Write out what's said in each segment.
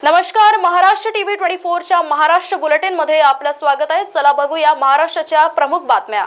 नमस्कार, Maharashtra TV 24च्या Maharashtra bulletin मध्ये आपलं स्वागत आहे। चला बघूया महाराष्ट्राच्या प्रमुख बातम्या।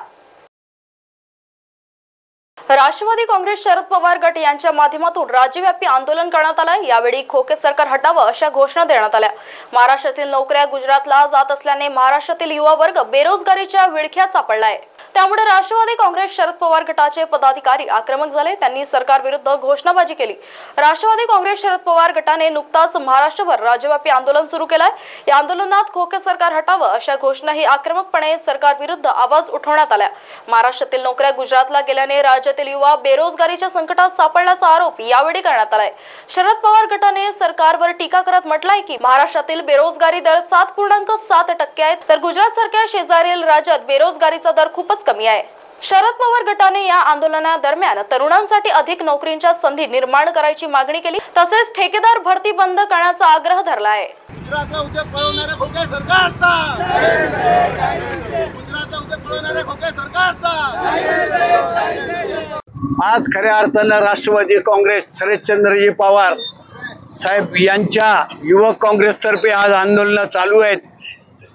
राष्ट्रवादी काँग्रेस शरद पवार गट यांच्या माध्यमातून राज्यव्यापी आंदोलन करण्यात आले। यावेळी खोके सरकार हटावं अशा घोषणा देण्यात आल्या। महाराष्ट्रातील नोकऱ्या गुजरातला जात असल्याने महाराष्ट्रातील युवा वर्ग बेरोजगारीच्या विळख्यात सापडलाय। त्यामुळे राष्ट्रवादी काँग्रेस शरद पवार गटाचे पदाधिकारी आक्रमक झाले। त्यांनी सरकार विरुद्ध घोषणाबाजी केली। राष्ट्रवादी काँग्रेस शरद पवार गटाने नुकताच महाराष्ट्रभर राज्यव्यापी आंदोलन सुरू केलंय। या आंदोलनात खोके सरकार हटावं अशा घोषणाही आक्रमकपणे सरकार विरुद्ध आवाज उठवण्यात आल्या। महाराष्ट्रातील नोकऱ्या गुजरातला गेल्याने राज्यातील युवा बेरोजगारीच्या संकटात सापडल्याचा आरोप यावेळी करण्यात आलाय। शरद पवार गटाने सरकारवर टीका करत म्हटलंय की महाराष्ट्रातील बेरोजगारी दर 7.7% आहे, तर गुजरात सारख्या शेजारील राज्यात बेरोजगारीचा दर खूपच कमी आहे। शरद पवार गटाने या आंदोलनादरम्यान तरुणांसाठी अधिक नोकरींच्या संधी निर्माण करायची मागणी केली। तसेच ठेकेदार भरती बंद करण्याचा आग्रह धरला आहे। गुजरातला उद्योग पळवणाऱ्या खोके सरकारचा गुजरातला उद्योग पळवणाऱ्या खोके सरकारचा आज खऱ्या अर्थानं राष्ट्रवादी काँग्रेस शरदचंद्रजी पवार साहेब यांच्या युवक काँग्रेसतर्फे आज आंदोलन चालू आहेत।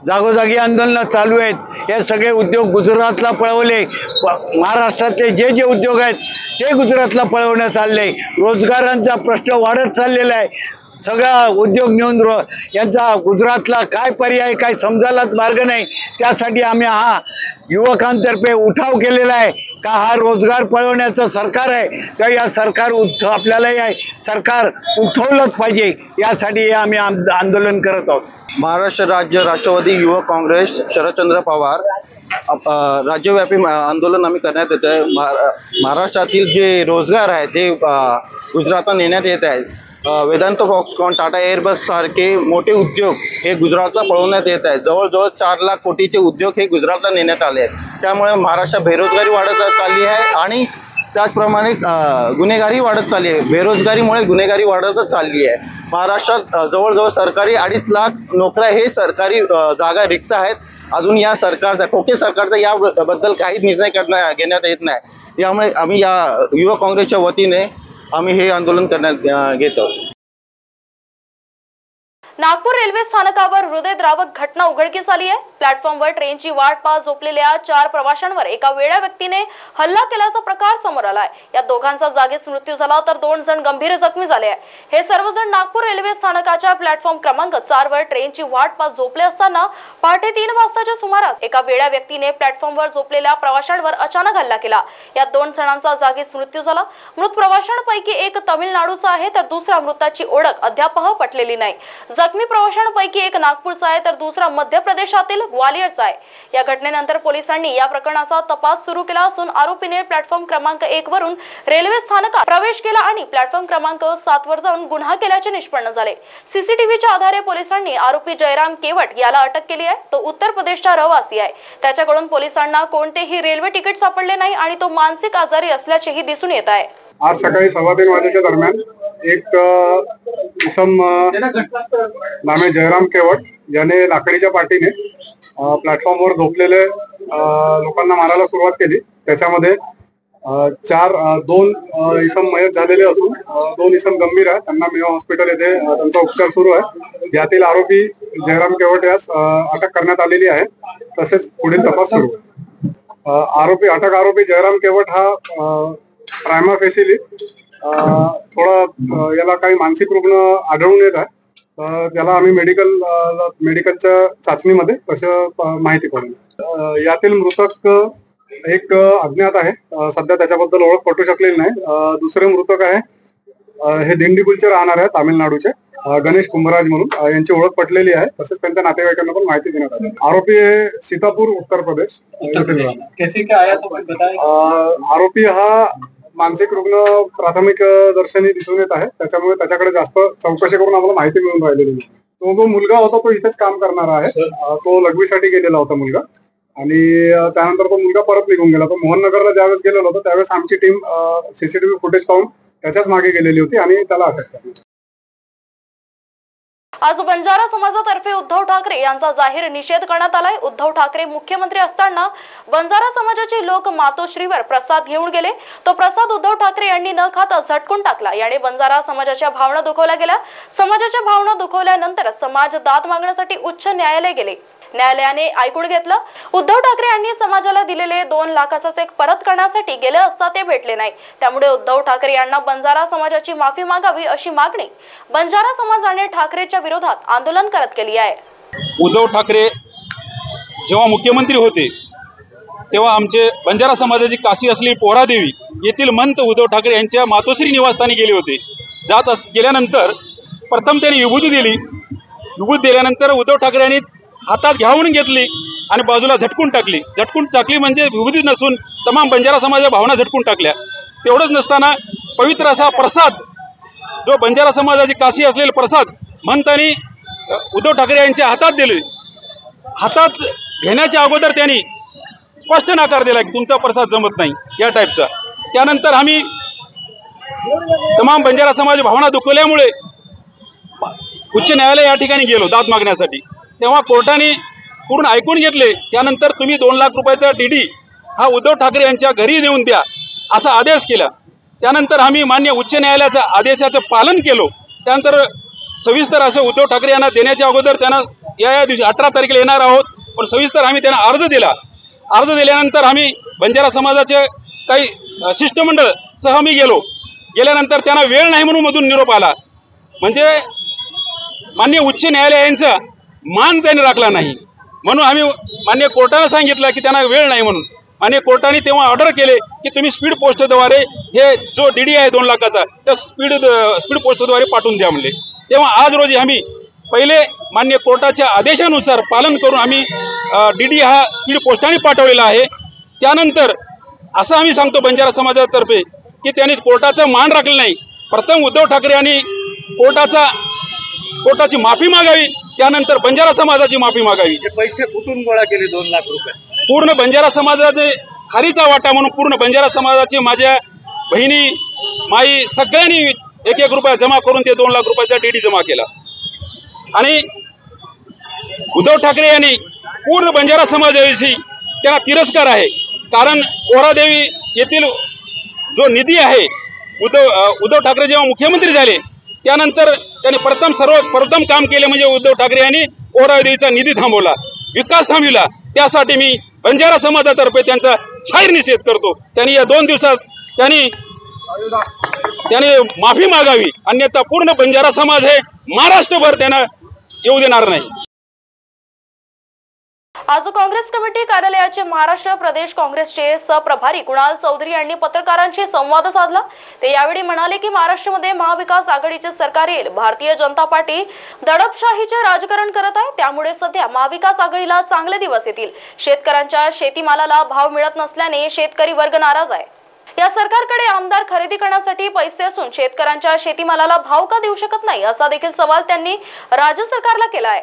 जागोजागी आंदोलन चालू आहेत। हे सगळे उद्योग गुजरातला पळवले। महाराष्ट्रातले जे जे उद्योग आहेत ते गुजरातला पळवण्यात चालले। रोजगारांचा प्रश्न वाढत चाललेला आहे। सगळा उद्योग नेऊन यांचा गुजरातला काय पर्याय काय समजायलाच मार्ग नाही। त्यासाठी आम्ही हा युवकांतर्फे उठाव केलेला आहे का हा रोजगार पळवण्याचं सरकार आहे, तर या सरकार आपल्याला या सरकार उठवलंच पाहिजे। यासाठी आम्ही आंदोलन करत आहोत। महाराष्ट्र राज्य राष्ट्रवादी युवक काँग्रेस शरदचंद्र पवार राज्यव्यापी आंदोलन आम्ही करण्यात येत आहे। महाराष्ट्रातील जे रोजगार आहेत ते गुजरातला नेण्यात येत आहेत। वेदांत, फॉक्सकॉन, टाटा एअरबस सारखे मोठे उद्योग हे गुजरातला पळवण्यात येत आहेत। जवळजवळ 4 लाख कोटीचे उद्योग हे गुजरातला नेण्यात आले आहेत। त्यामुळे महाराष्ट्रात बेरोजगारी वाढत चालली आहे आणि त्याचप्रमाणे गुन्हेगारी वाढत चालली आहे। बेरोजगारीमुळे गुन्हेगारी वाढतच चालली आहे। महाराष्ट्रात जवळजवळ सरकारी 2.5 लाख नोकऱ्या हे सरकारी जागा रिक्त आहेत। अजून या सरकारचा खोके सरकारचा याबद्दल काही निर्णय घेण्यात येत नाही। यामुळे आम्ही या युवक काँग्रेसच्या वतीने आम्ही हे आंदोलन करण्यात घेत आहोत। नागपूर रेल्वे स्थानकावर हृदयद्रावक घटना उघडकीस आली आहे। प्लॅटफॉर्मवर ट्रेनची वाट पाहत झोपलेल्या 4 प्रवाशांवर एका वेड्या व्यक्तीने हल्ला केल्याचा प्रकार समोर आलाय। या दोघांचा जागीच मृत्यू झाला तर 2 जण गंभीर जखमी झाले आहे। हे सर्वजण नागपूर रेल्वे स्थानकाच्या प्लॅटफॉर्म क्रमांक 4 वर ट्रेनची वाट पाहत झोपले असताना पहाटे 3 वाजताच्या सुमारास एका वेड्या व्यक्तीने प्लॅटफॉर्मवर झोपलेल्या प्रवाशांवर अचानक हल्ला केला। या 2 जणांचा जागीच मृत्यू झाला। मृत प्रवाशांपैकी एक तामिळनाडूचा आहे तर दुसरा मृताची ओळख अद्याप पटलेली नाही। जखमी प्रवाशांपैकी एक नागपूरचा आहे तर दुसरा मध्य प्रदेशातील ग्वालियरचा आहे। या घटनेनंतर पोलिसांनी या प्रकरणाचा तपास सुरू केला असून आरोपीने प्लॅटफॉर्म क्रमांक 1 वरून रेल्वे स्थानकात प्रवेश केला आणि प्लॅटफॉर्म क्रमांक 7 वर जाऊन गुन्हा केल्याचे निष्पन्न झाले। सीसीटीव्हीच्या आधारे पोलिसांनी आरोपी जयराम केवट याला अटक केली आहे। तो उत्तर प्रदेशचा रहिवासी आहे। त्याच्याकडून पोलिसांना कोणतेही रेल्वे तिकीट सापडले नाही आणि तो मानसिक आजारी असल्याचेही दिसून येत आहे। आज सकाळी 3:15 वाजेच्या दरम्यान एक इसम नामे जयराम केवट याने लाकडीच्या पाटीने प्लॅटफॉर्मवर झोपलेले लोकांना मारायला सुरुवात केली। त्याच्यामध्ये 2 इसम मयत झालेले असून 2 इसम गंभीर आहेत। त्यांना मेवा हॉस्पिटल येथे त्यांचा उपचार सुरू आहे। यातील आरोपी जयराम केवट यास अटक करण्यात आलेली आहे। तसेच पुढील तपास सुरू आहे। अटक आरोपी जयराम केवट हा प्रायमा फेसिली थोडा याला काही मानसिक रुग्ण आढळून येत आहे। त्याला आम्ही मेडिकलच्या चाचणीमध्ये तसं माहिती पडेल। यातील मृतक एक अज्ञात आहे। सध्या त्याच्याबद्दल ओळख पटू शकलेली नाही। दुसरे मृतक आहे हे दिंडीगुलचे राहणार आहे तामिळनाडूचे गणेश कुंभराज म्हणून। यांची ओळख पटलेली आहे। तसेच त्यांच्या नातेवाईकांना पण माहिती देण्यात आली। आरोपी हे सीतापूर उत्तर प्रदेश। आरोपी हा मानसिक रुग्ण प्राथमिक दर्शनी दिसून येत आहे। त्याच्यामुळे त्याच्याकडे जास्त चौकशी करून आम्हाला माहिती मिळून राहिलेली नाही। तो जो मुलगा होता तो इथेच काम करणारा आहे। तो लघवीसाठी गेलेला होता मुलगा आणि त्यानंतर तो मुलगा परत निघून गेला। तो मोहननगरला ज्यावेळेस गेलेला होता त्यावेळेस आमची टीम सीसीटीव्ही फुटेज पाहून त्याच्याच मागे गेलेली होती आणि त्याला अटक केली। आज बंजारा समाजातर्फे उद्धव ठाकरे यांचा जाहीर निषेध करण्यात आलाय। उद्धव ठाकरे मुख्यमंत्री असताना बंजारा समाजाचे लोक मातोश्रीवर प्रसाद घेऊन गेले। तो प्रसाद उद्धव ठाकरे यांनी न खाता झटकून टाकला। याने बंजारा समाजाच्या भावना दुखवल्या गेल्या। समाजाच्या भावना दुखवल्यानंतर समाज दाद मागण्यासाठी उच्च न्यायालय गेले। न्यायालयाने ऐकून घेतलं। उद्धव ठाकरे यांनी समाजाला दिलेले 2 लाखाचा चेक परत करण्यासाठी गेले असता ते भेटले नाही। त्यामुळे उद्धव ठाकरे यांना बंजारा समाजाची माफी मागावी अशी मागणी बंजारा समाजाने ठाकरेच्या विरोधात आंदोलन करत केली आहे। उद्धव ठाकरे जेव्हा मुख्यमंत्री होते तेव्हा आमचे बंजारा समाजाची काशी असलेली पोहरादेवी येथील मंत उद्धव ठाकरे यांच्या मातोश्री निवासस्थानी गेले होते। गेल्यानंतर प्रथम त्यांनी विभूती दिली। विभूती दिल्यानंतर उद्धव ठाकरे यांनी हातात घ्यावून घेतली आणि बाजूला झटकून टाकली म्हणजे विभूती नसून तमाम बंजारा समाजाच्या भावना झटकून टाकल्या। तेवढंच नसताना पवित्र असा प्रसाद जो बंजारा समाजाची काशी असलेला प्रसाद म्हणतानी उद्धव ठाकरे यांच्या हातात दिले। हातात घेण्याच्या अगोदर त्यांनी स्पष्ट नकार दिला की तुमचा प्रसाद जमत नाही या टाईपचा। त्यानंतर आम्ही तमाम बंजारा समाज भावना दुखवल्यामुळे उच्च न्यायालय या ठिकाणी गेलो दाद मागण्यासाठी। तेव्हा कोर्टाने पूर्ण ऐकून घेतले। त्यानंतर तुम्ही 2 लाख रुपयाचा डीडी हा उद्धव ठाकरे यांच्या घरी देऊन द्या असा आदेश केला। त्यानंतर आम्ही मान्य उच्च न्यायालयाच्या आदेशाचं पालन केलं। त्यानंतर सविस्तर असं उद्धव ठाकरे यांना देण्याच्या अगोदर त्यांना या दिवशी 18 तारखेला येणार आहोत, पण सविस्तर आम्ही त्यांना अर्ज दिला। अर्ज दिल्यानंतर आम्ही बंजारा समाजाचे काही शिष्टमंडळ सह मी गेल्यानंतर त्यांना वेळ नाही म्हणून मधून निरोप आला। म्हणजे मान्य उच्च न्यायालयाचा मान त्यांनी राखला नाही, म्हणून आम्ही मान्य कोर्टाने सांगितलं की त्यांना वेळ नाही म्हणून। आणि कोर्टाने तेव्हा ऑर्डर केले की तुम्ही स्पीड पोस्टद्वारे हे जो डीडी आहे 2 लाखाचा त्या स्पीड पोस्टद्वारे पाठवून द्या म्हणले। तेव्हा आज रोजी आम्ही पहिले मान्य कोर्टाच्या आदेशानुसार पालन करून आम्ही डीडी हा स्पीड पोस्टाने पाठवलेला आहे। त्यानंतर असं आम्ही सांगतो बंजारा समाजातर्फे की त्यांनी कोर्टाचा मान राखलं नाही। प्रथम उद्धव ठाकरे यांनी कोर्टाची माफी मागावी, त्यानंतर बंजारा समाजाची माफी मागावी। पैसे कुठून गोळा केले 2 लाख रुपये? पूर्ण बंजारा समाजाचे खारीचा वाटा म्हणून पूर्ण बंजारा समाजाचे माझ्या बहिणी माई सगळ्यांनी 1-1 रुपया जमा करून ते 2 लाख रुपयाचा डीडी जमा केला। आणि उद्धव ठाकरे यांनी पूर्ण बंजारा समाजाविषयी त्यांना तिरस्कार आहे। कारण पोहरादेवी येथील जो निधी आहे उद्धव ठाकरे जेव्हा मुख्यमंत्री झाले त्यानंतर त्यांनी प्रथम काम केले म्हणजे उद्धव ठाकरे यांनी पोहरादेवीचा निधी थांबवला, विकास थांबविला। त्यासाठी मी बंजारा समाजातर्फे त्यांचा जाहीर निषेध करतो। त्यांनी या 2 दिवसात त्यांनी माफी मागावी, अन्यथा पूर्ण बंजारा समाज हे महाराष्ट्रभर त्यांना येऊ देणार नाही। आज काँग्रेस कमिटी कार्यालयाचे महाराष्ट्र प्रदेश काँग्रेसचे सहप्रभारी कुणाल चौधरी यांनी पत्रकारांशी संवाद साधला। ते यावेळी म्हणाले की महाराष्ट्रामध्ये महाविकास आघाडीचे सरकार येईल। भारतीय जनता पार्टी दडपशाहीचे राजकारण करत आहे, त्यामुळे सध्या महाविकास आघाडीला चांगले दिवस येतील। शेतकऱ्यांच्या शेतीमालाला भाव मिळत नसल्याने शेतकरी वर्ग नाराज आहे। या सरकारकडे आमदार खरेदी करण्यासाठी पैसे असून शेतकऱ्यांच्या शेतीमालाला भाव का देऊ शकत नाही असा देखील सवाल त्यांनी राज्य सरकारला केला आहे।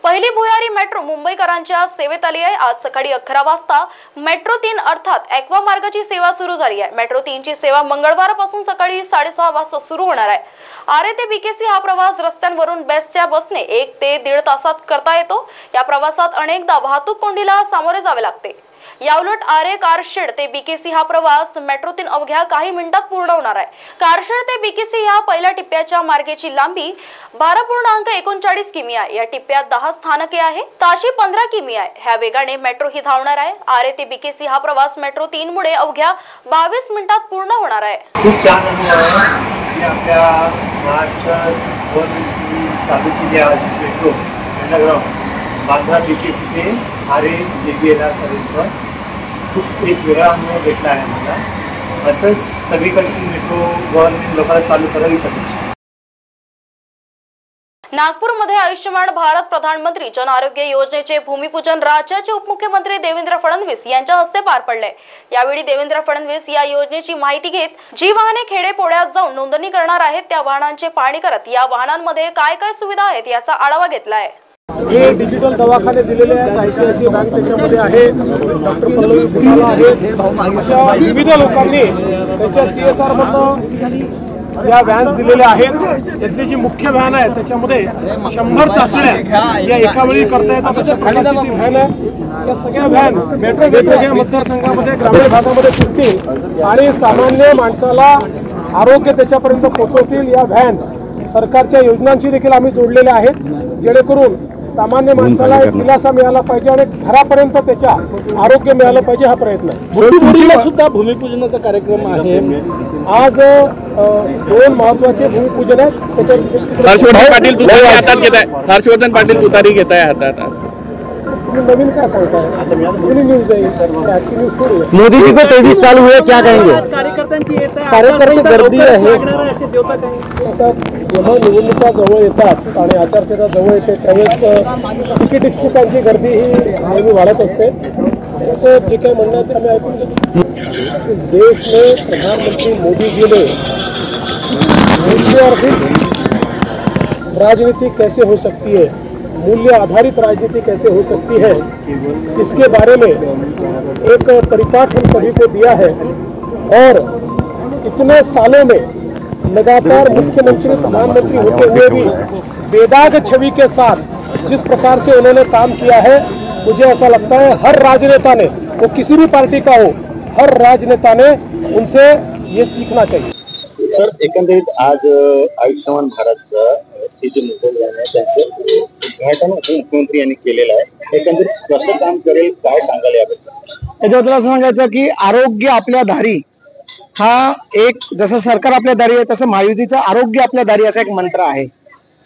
पहिली भुयारी मेट्रो मुंबईकरांच्या सेवेत आली आहे। आज सकाळी 11 वाजता मेट्रो 3 अर्थात ॲक्वा मार्गाची सेवा सुरू झाली आहे। मेट्रो 3 ची सेवा मंगळवारपासून सकाळी 6:30 वाजता सुरू होणार आहे। आरे ते बीकेसी हा प्रवास रस्त्यांवरून बेस्टच्या बसने 1 ते 1.5 तासात करता येतो। या प्रवासात अनेकदा वाहतूक कोंडीला सामोरे जावे लागते। याउलट आरे कारशेड ते बीकेसी हा प्रवास मेट्रो 3 अवघ्या काही मिनिटात पूर्ण होणार आहे। कारशेड ते बीकेसी या पहिल्या टिप्प्याच्या मार्गाची लांबी 12.39 किमी आहे। या टिप्प्यात 10 स्थानके आहे, ताशी 15 किमी आहे। ह्या वेगाने मेट्रो ही धावणार आहे। आरे ते बीकेसी हा प्रवास मेट्रो 3 मुळे अवघ्या 22 मिनिटात पूर्ण होणार आहे। खूप छान अनुभव आहे की आपल्या महाराष्ट्रात चालू केली आज मेट्रो अंडरग्राउंड बांद्रा बीकेसी ते आरे JBLR पर्यंत खूप एक वेगळा अनुभव भेटला आहे मला। असंच सगळीकडची मेट्रो गव्हर्नमेंट लोकांना चालू करावी शकते। नागपूरमध्ये आयुष्यमान भारत प्रधानमंत्री जन आरोग्य योजनेचे भूमिपूजन राज्याचे उपमुख्यमंत्री देवेंद्र फडणवीस यांच्या हस्ते पार पडले। यावेळी देवेंद्र फडणवीस या योजनेची माहिती घेत जी वाहने खेडेपोड्यात जाऊन नोंदणी करणार आहेत त्या वाहनांची पाहणी करत या वाहनांमध्ये काय काय सुविधा आहेत याचा आढावा घेतलाय। हे डिजिटल दवाखाने दिलेले आहेत, ICICI बँक त्याच्यामध्ये आहे, डॉक्टर पल्लवी फुटाला आहेत। अशा विविध लोकांनी त्यांच्या CSR मधून या व्हॅन्स दिलेल्या आहेत. त्यातली जी मुख्य व्हॅन आहे त्याच्यामध्ये 100 चाचण्या या एका वेळी करता येतात अशा प्रकारची ती व्हॅन आहे. या सगळ्या व्हॅन वेगवेगळ्या मतदारसंघामध्ये ग्रामीण भागामध्ये फिरतील आणि सामान्य माणसाला आरोग्य त्याच्यापर्यंत पोहोचवतील. या व्हॅन्स सरकारच्या योजनांशी देखील आम्ही जोडलेल्या आहेत, जेणेकरून सामान्य माणसाला एक दिलासा मिळाला पाहिजे आणि घरापर्यंत त्याच्या आरोग्य मिळालं पाहिजे हा प्रयत्न आहे. सुद्धा भूमिपूजनाचा कार्यक्रम आहे आज. 2 महत्वाचे भूमिपूजन आहेत. हर्षवर्धन पाटील तुतारी हातात घेत आहे. हर्षवर्धन पाटील तुतारी घेत आहे हातात. नवीन काय सांगताय? जुनी न्यूज आहे, आजची न्यूज थोडी आहे. मोदी जी को तेजी चालू हुए क्या कहेंगे? कार्यकर्ते गर्दी आहे. आता जेव्हा निवडणुका जवळ येतात आणि आचारसंहिता जवळ येते त्यावेळेस तिकीट इच्छुकांची गर्दी ही नेहमी वाढत असते. त्याचं जे काही म्हणणं ते आम्ही ऐकून घेतो. इस देश में प्रधानमंत्री मोदी जी ने मूल्य आधारित राजनीति कैसे हो सकती है, मूल्य आधारित राजनीति कैसे हो सकती है, इसके बारे में एक परिपाठ हम सभी को दिया है. और इतने सालों में लगातार मुख्यमंत्री प्रधानमंत्री होते हुए भी बेदाग छवि के साथ जिस प्रकार से उन्होंने काम किया है, मुझे ऐसा लगता है हर राजनेता ने, वो किसी भी पार्टी का हो, हर राजनेता ने उनसे ये सीखना चाहिए. सर, एकंदरीत आज आयुष्यमान भारतचं हे जे मुद्दे आहे त्यांचं उद्घाटन मुख्यमंत्री यांनी केलेलं आहे. एकंदरीत कसं काम करेल काय सांगाल याबद्दल? याच्याबद्दल असं सांगायचं की आरोग्य आपल्या दारी हा एक, जसं सरकार आपल्या दारी आहे तसं महायुतीचं आरोग्य आपल्या दारी असा एक मंत्र आहे.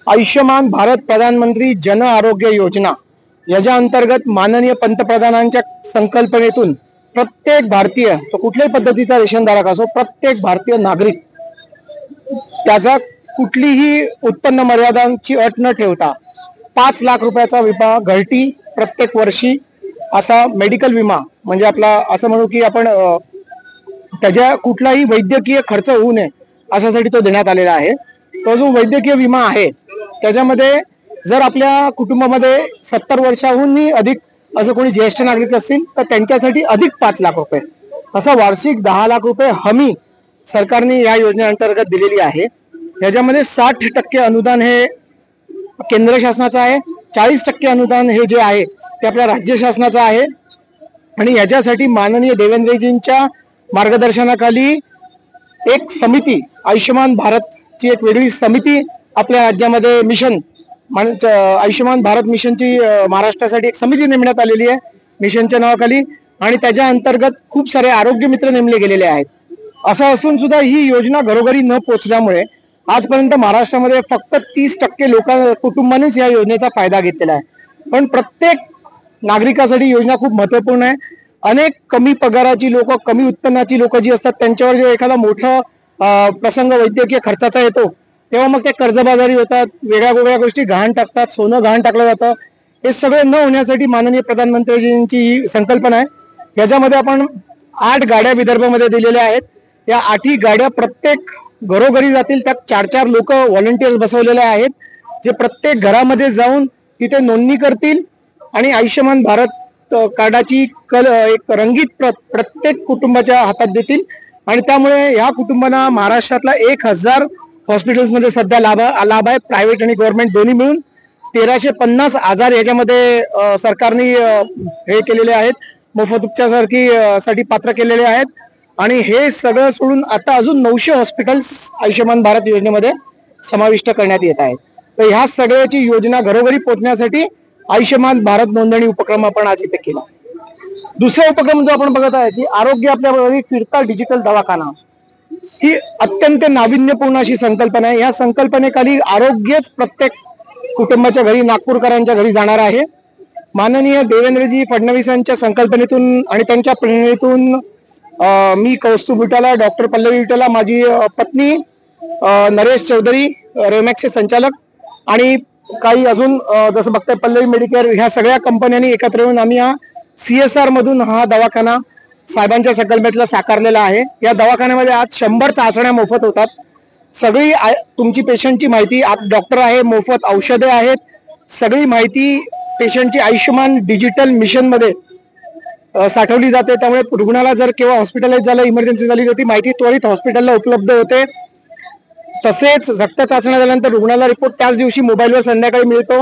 आयुष्यमान भारत प्रधानमंत्री जन आरोग्य योजना याच्या अंतर्गत माननीय पंतप्रधानांच्या संकल्पनेतून प्रत्येक भारतीय, तो कुठल्याही पद्धतीचा रेशनधारक असो, प्रत्येक भारतीय नागरिक त्याचा कुठलीही उत्पन्न मर्यादांची अट न ठेवता 5 लाख रुपयाचा विमा घरटी प्रत्येक वर्षी असा मेडिकल विमा, म्हणजे आपला असं म्हणू की आपण त्याच्या कुठलाही वैद्यकीय खर्च होऊ नये अशासाठी तो देण्यात आलेला आहे. तो जो वैद्यकीय विमा आहे त्याच्यामध्ये जर आपल्या कुटुंबामध्ये 70 वर्षाहूनही अधिक असं कोणी ज्येष्ठ नागरिक असतील तर त्यांच्यासाठी अधिक 5 लाख रुपये असं वार्षिक 10 लाख रुपये हमी सरकारने या योजनेअंतर्गत दिलेली आहे. याच्यामध्ये 60% अनुदान हे केंद्र शासनाचं आहे, 40% अनुदान हे जे आहे ते आपल्या राज्य शासनाचं आहे. आणि याच्यासाठी माननीय देवेंद्रजींच्या मार्गदर्शनाखाली एक समिती, आयुष्यमान भारतची एक वेगळी समिती आपल्या राज्यामध्ये मिशन आयुष्यमान भारत मिशनची महाराष्ट्रासाठी एक समिती नेमण्यात आलेली आहे मिशनच्या नावाखाली. आणि त्याच्या अंतर्गत खूप सारे आरोग्य मित्र नेमले गेलेले आहेत. असं असून सुद्धा ही योजना घरोघरी न पोहोचल्यामुळे आजपर्यंत महाराष्ट्रामध्ये फक्त 30% कुटुंबांनीच या योजनेचा फायदा घेतलेला आहे. पण प्रत्येक नागरिकासाठी योजना खूप महत्वपूर्ण आहे. अनेक कमी पगाराची लोक, कमी उत्पन्नाची लोक जी असतात त्यांच्यावर जेव्हा एखादा मोठा प्रसंग वैद्यकीय खर्चाचा येतो तेव्हा मग ते कर्जबाजारी होतात, वेगळ्या गोष्टी गहाण टाकतात, सोनं गहाण टाकलं जातं. हे सगळे न होण्यासाठी माननीय प्रधानमंत्रीजींची ही संकल्पना आहे. याच्यामध्ये आपण 8 गाड्या विदर्भामध्ये दिलेल्या आहेत. या 8ही गाड्या प्रत्येक घरोघरी जातील. त्यात 4-4 लोक व्हॉलंटियर्स बसवलेले आहेत जे प्रत्येक घरामध्ये जाऊन तिथे नोंदणी करतील आणि आयुष्यमान भारत कार्डाची एक रंगीत प्रत्येक कुटुंबाच्या हातात देतील. आणि त्यामुळे या कुटुंबांना महाराष्ट्रातला 1000 हॉस्पिटल्समध्ये सध्या लाभ आहे, प्रायव्हेट आणि गव्हर्नमेंट दोन्ही मिळून 1350 आजार याच्यामध्ये सरकारने हे केलेले आहेत, मोफत उपचारासाठी साठी पात्र केलेले आहेत. आणि हे सगळं सोडून आता अजून 900 हॉस्पिटल्स आयुष्यमान भारत योजनेमध्ये समाविष्ट करण्यात येत आहेत. तर ह्या सगळ्याची योजना घरोघरी पोहोचण्यासाठी आयुष्यमान भारत नोंदणी उपक्रम आपण आज इथे केला. दुसरा उपक्रम जो आपण बघत आहे की आरोग्य आपल्या घरी फिरता डिजिटल दवाखाना, ही अत्यंत नाविन्यपूर्ण अशी संकल्पना आहे. या संकल्पनेखाली आरोग्यच प्रत्येक कुटुंबाच्या घरी, नागपूरकरांच्या घरी जाणार आहे. माननीय देवेंद्रजी फडणवीसांच्या संकल्पनेतून आणि त्यांच्या प्रेरणेतून मी कौस्तुभ विटाला, डॉक्टर पल्लवी विटाला, माझी पत्नी नरेश चौधरी, रेमॅक्सचे संचालक आणि काही अजून जसं बघताय पल्लवी मेडिकेअर, ह्या सगळ्या कंपन्यांनी एकत्र येऊन आम्ही हा CSR मधून हा दवाखाना साहेबांच्या संकल्पनेतला साकारलेला आहे. या दवाखान्यामध्ये आज 100 चाचण्या मोफत होतात. सगळी तुमची पेशंटची माहिती, डॉक्टर आहे, मोफत औषधे आहेत, सगळी माहिती पेशंटची आयुष्यमान डिजिटल मिशन मध्ये साठवली जाते. त्यामुळे रुग्णाला जर केव्हा हॉस्पिटलाइज झालं, इमर्जन्सी झाली तर ती माहिती त्वरित हॉस्पिटलला उपलब्ध होते. तसेच रक्त चाचण्या झाल्यानंतर रुग्णाला रिपोर्ट त्याच दिवशी मोबाईलवर संध्याकाळी मिळतो.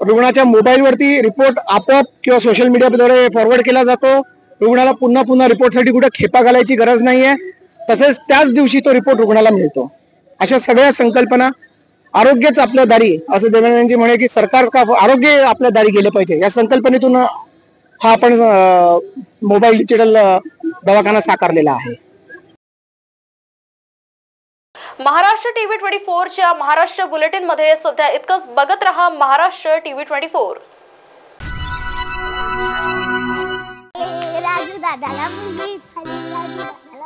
रुग्णाच्या मोबाईलवरती रिपोर्ट आपोआप किंवा सोशल मीडियाद्वारे फॉरवर्ड केला जातो. रुग्णाला पुन्हा पुन्हा रिपोर्टसाठी कुठे खेपा घालायची गरज नाहीये. तसेच त्याच दिवशी तो रिपोर्ट रुग्णाला मिळतो. अशा सगळ्या संकल्पना, आरोग्यच आपल्या दारी असं देवेंद्रजी म्हणे की सरकार का आरोग्य आपल्या दारी गेले पाहिजे, या संकल्पनेतून हा आपण मोबाईल डिजिटल दवाखाना साकारलेला आहे. महाराष्ट्र टीव्ही 24च्या महाराष्ट्र बुलेटिन मध्ये सध्या इतकंच. बघत रहा महाराष्ट्र टीव्ही 24. राजू दादाला मुलगी झाली. राजू दादाला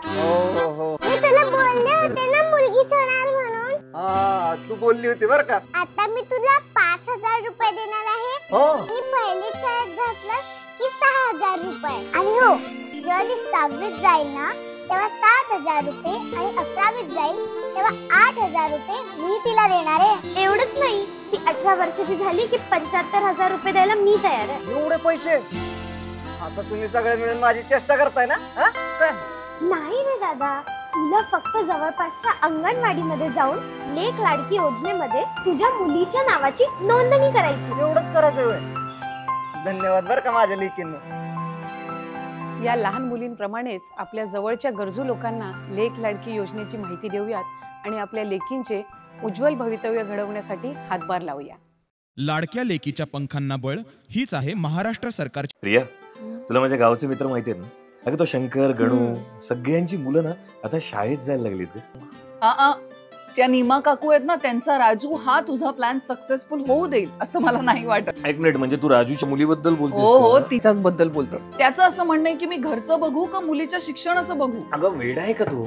मी तुला बोलले होते ना मुलगी होणार म्हणून. तू बोलली होती बर का. आता मी तुला 5,000 रुपये देणार आहे. मी पहिली शाळेत घातलं की 6,000 रुपये. आणि हो, जेव्हा ती 6वीत जाईल ना तेव्हा 7,000 रुपये आणि 11वीत जाईल तेव्हा 8,000 रुपये मी तिला देणार आहे. एवढंच नाही, ती 18 वर्षाची झाली की 75,000 रुपये द्यायला मी तयार आहे. एवढे पैसे आता तुम्ही सगळे मिळून माझी चेष्टा करताय ना? नाही रे दादा, तुला फक्त जवळपासच्या अंगणवाडीमध्ये जाऊन लेक लाडकी योजनेमध्ये तुझ्या मुलीच्या नावाची नोंदणी करायची. एवढंच करायचं. धन्यवाद बर का माझ्या लेकींना. या लहान मुलींप्रमाणेच आपल्या जवळच्या गरजू लोकांना लेक लाडकी योजनेची माहिती देऊयात आणि आपल्या लेकींचे उज्ज्वल भवितव्य घडवण्यासाठी हातभार लावूया. लाडक्या लेकीच्या पंखांना बळ हीच आहे महाराष्ट्र सरकारची. प्रिया, तुला माझ्या गावचे मित्र माहिती आहेत ना? अगं तो शंकर, गणू सगळ्यांची मुलं ना आता शाळेत जायला लागली. त्या नीमा काकू आहेत ना, त्यांचा राजू हा तुझा प्लॅन सक्सेसफुल होऊ देईल असं मला नाही वाटत. एक मिनिट, म्हणजे तू राजूच्या मुलीबद्दल बोलतोस? हो, तिच्याच बद्दल बोलतो. त्याचं असं म्हणणं आहे की मी घरचं बघू का मुलीच्या शिक्षणाचं बघू. अगं वेडा आहे का तू?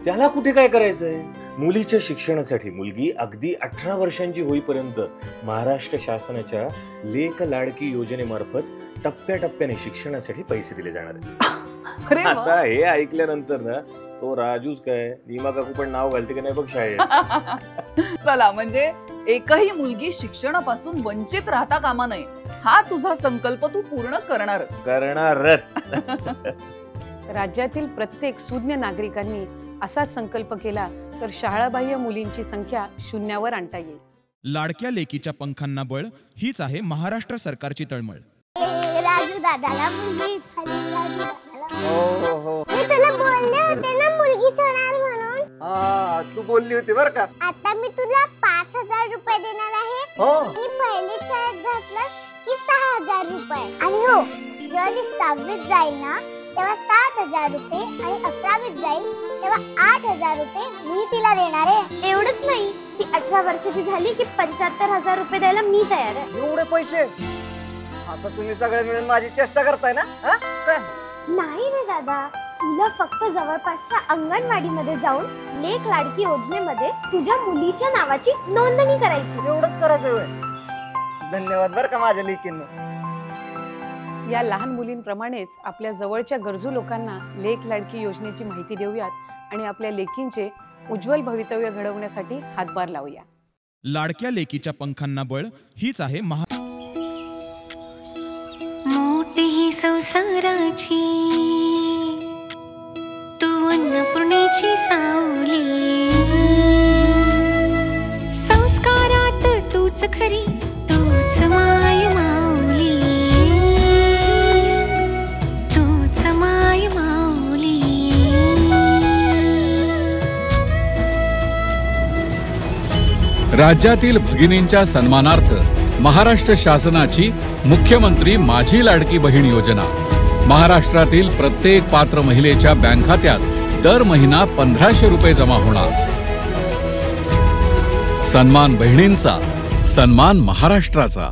त्याला कुठे काय करायचंय? मुलीच्या शिक्षणासाठी मुलगी अगदी 18 वर्षांची होईपर्यंत महाराष्ट्र शासनाच्या लेक लाडकी योजनेमार्फत टप्प्याटप्प्याने शिक्षणासाठी पैसे दिले जाणार आहेत. आता हे ऐकल्यानंतर ना तो राजूच काय नीमा काकू पण नाव घालते की नाही बघ शाळेत. चला, म्हणजे एकही मुलगी शिक्षणापासून वंचित राहता कामा नये हा तुझा संकल्प तू पूर्ण करणारच. राज्यातील प्रत्येक सुज्ञ नागरिकांनी असा संकल्प केला तर शाळाबाह्य मुलींची संख्या शून्यावर आणता येईल. लाडक्या लेकीच्या पंखांना बळ हीच आहे महाराष्ट्र सरकारची तळमळ. राजू दादाला मुलगी झाली. राजू दादाला मी तुला बोलले होते ना मुलगी होणार म्हणून. तू बोलली होती बर का. आता मी तुला 5,000 रुपये देणार आहे. मी पहिली शाळेत घातलं की 6,000 रुपये. आणि हो, जेव्हा ती 6वीत जाईल ना तेव्हा 7,000 रुपये आणि 11वीत जाईल तेव्हा 8,000 रुपये मी तिला देणार आहे. एवढंच नाही, ती 18 वर्षाची झाली की 75,000 रुपये द्यायला मी तयार आहे. एवढे पैसे आता तुम्ही सगळे मिळून माझी चेष्टा करताय ना? नाही रे दादा, तुला फक्त जवळपासच्या अंगणवाडीमध्ये जाऊन लेक लाडकी योजनेमध्ये तुझ्या मुलीच्या नावाची नोंदणी करायची. एवढंच करायचं. धन्यवाद बर का माझ्या लेकींना. या लहान मुलींप्रमाणेच आपल्या जवळच्या गरजू लोकांना लेक लाडकी योजनेची माहिती देऊयात आणि आपल्या लेकींचे उज्ज्वल भवितव्य घडवण्यासाठी हातभार लावूया. लाडक्या लेकीच्या पंखांना बळ हीच आहे मोठी संसाराची तू अन्नपूर्णेची सावली. संस्कारात तूच खरी, तूच माय माऊली. तूच माय माऊली. राज्यातील भगिनींच्या सन्मानार्थ महाराष्ट्र शासनाची मुख्यमंत्री माझी लाडकी बहीण योजना. महाराष्ट्रातील प्रत्येक पात्र महिलेच्या बँक खात्यात दर महिना 1,500 रुपये जमा होणार. सन्मान बहिणींचा, सन्मान महाराष्ट्राचा.